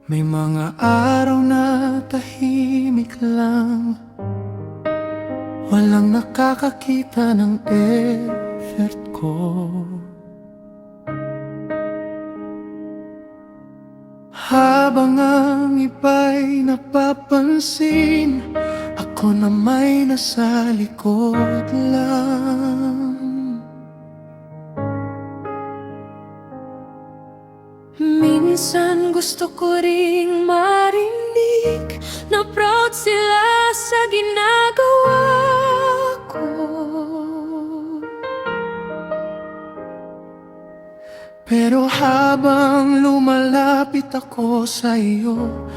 May mga araw na tahimik lang, walang nakakakita ng effort ko. Habang ang iba'y napapansin, ako na may nasa likod lang. Minsan gusto ko ring marinig na proud sila sa ginagawa ko. Pero habang lumalapit ako sa iyo,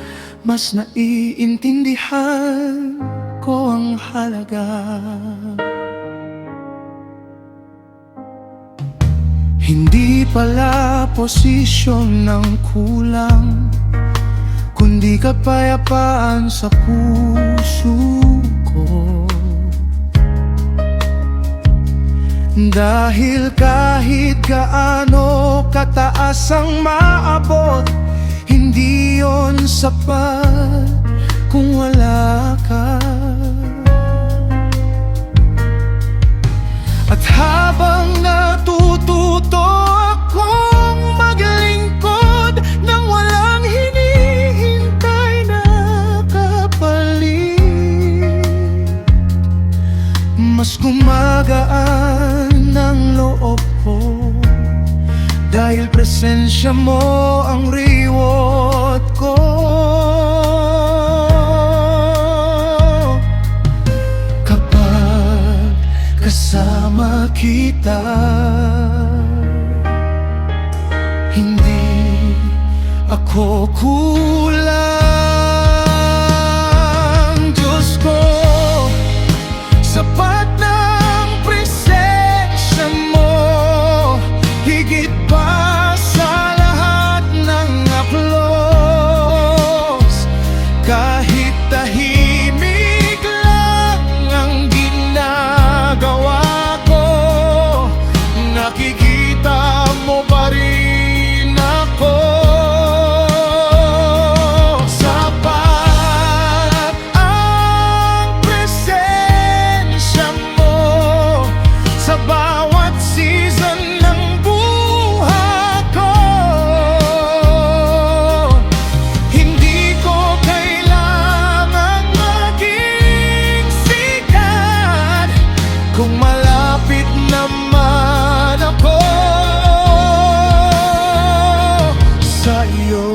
mas naiintindihan ko ang halaga. Hindi pala posisyon ng kulang, kundi kapayapaan sa puso ko. Dahil kahit gaano kataas ang maabot, hindi yon sapat kung wala ka. At habang natututo akong maglingkod nang walang hinihintay na kapalit, mas gumagaan ang loob ko, dahil presensya mo ang reward ko. Kapag kasama kita, hindi ako kulang. Diyos ko, sapat ng presensya mo, higit pa sa lahat ng applause. Kahit tahimik lang ang ginagawa ko, nakikita mo pa rin ako. Sapat ang presensya mo sa bawat season ng buhay ko. Hindi ko kailangang maging sikat kung malapit naman ako sa iyo.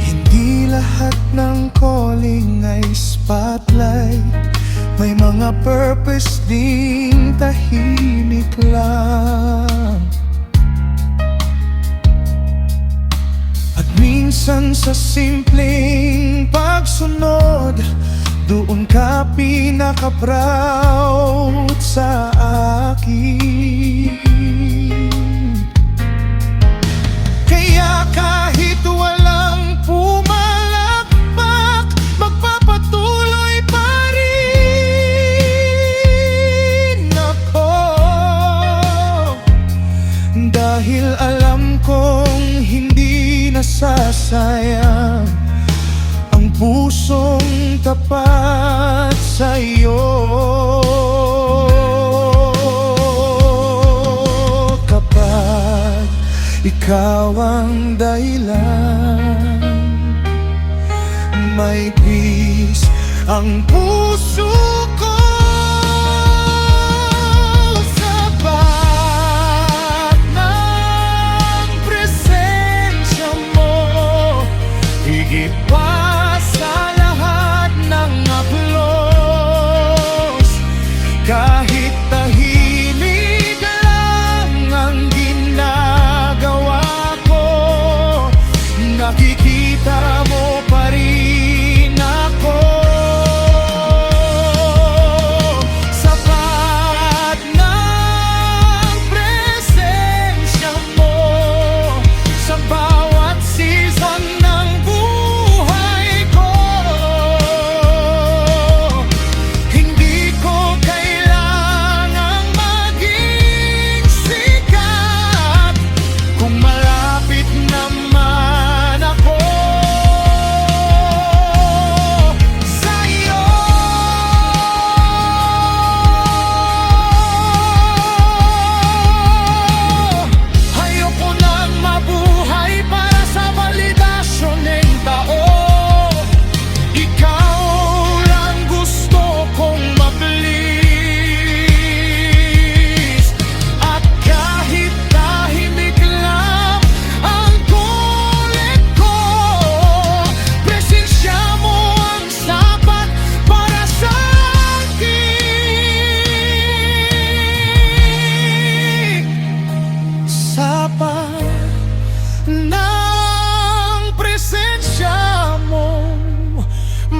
Hindi lahat ng calling ay spotlight, may mga purpose ding tahimik lang. At minsan sa simpleng pagsunod, doon ka pinaka-proud sa akin. Kaya kahit walang pumalakpak, magpapatuloy pa rin ako, dahil alam kong hindi nasasayang ang pusong tapat sa iyo. Kapag ikaw ang dahilan, may peace ang puso ko. Sapat ng presensya mo, higit pa sa lahat ng applause. Kahit tahimik lang ang ginagawa ko, nakikita mo pa rin ako.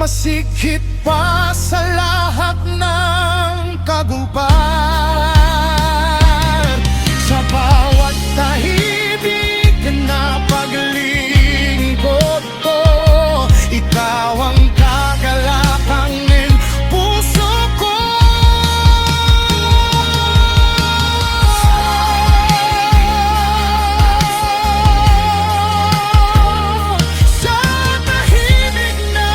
Masigit pa sa lahat ng kagubatan, sa bawat tahimik na paglingkod ko, ikaw ang kagalakan ng puso ko. Sa tahimik na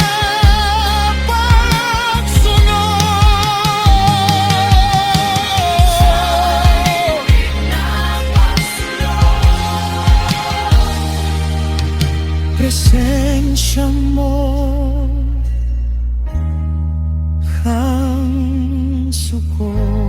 presensya mo ang suko.